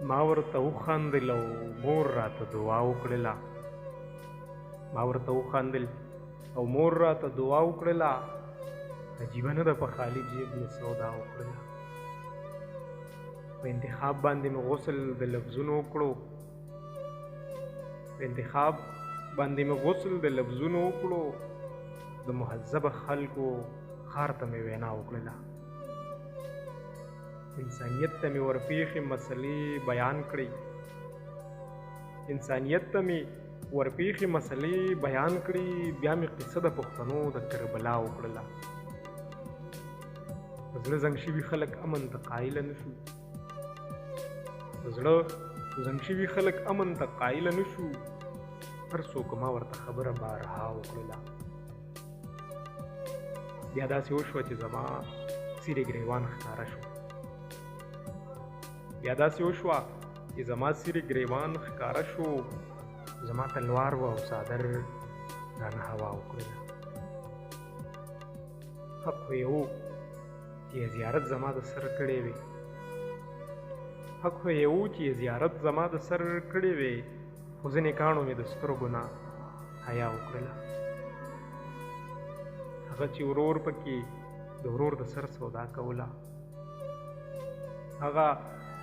ما ورته وخندل او مور راته دعا وکړله. ما ورته وخندل او مور راته دعا وکړله. عجیبه نه ده په خالي جیب مې سودا وکړله. په انتخاب باندې مې غسل د لفظونو وکړو. په انتخاب باندې مې غسل د لفظونو وکړو. د مهذبه خلکو ښار ته مې وینا وکړله. انسانیت ته مې ورپېښې مسلې بیان کړې. انسانیت ته مې ورپېښې مسلې بیان کړې. بیا مې قصه د پښتنو د کربلا وکړله. د زړه زنګ شوي خلک امن ته قایله نه شو. د زړه زنګ شوي خلک امن ته قایله نه شو. هر څوک ما ورته خبره بارها وکړله. بیا داسې وشوه چې زما سیرې ګریوان ښکاره شو. بیا داسې وشوه چې زما سیرې ګریوان ښکاره شو. زما تلوار و او څادر رانه هوا وکړله. حق خو یې و چې زیارت زما د سر کړې وې. حق خو یې و چې زیارت زما د سر کړې وې. خو ځینې کاڼو مې د سترګو نه حیا وکړله. هغه چې ورور پکې د ورور د سر سودا کوله. هغه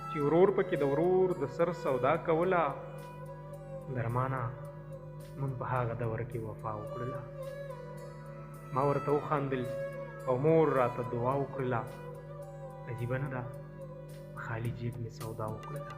چې ورور پکې د ورور د سر سودا کوله. درمانه مونږ په هغه دور کې وفا وکړله. ما ورته وخندل او مور راته دعا وکړله. عجیبه نه ده په خالي جیب مې سودا وکړله.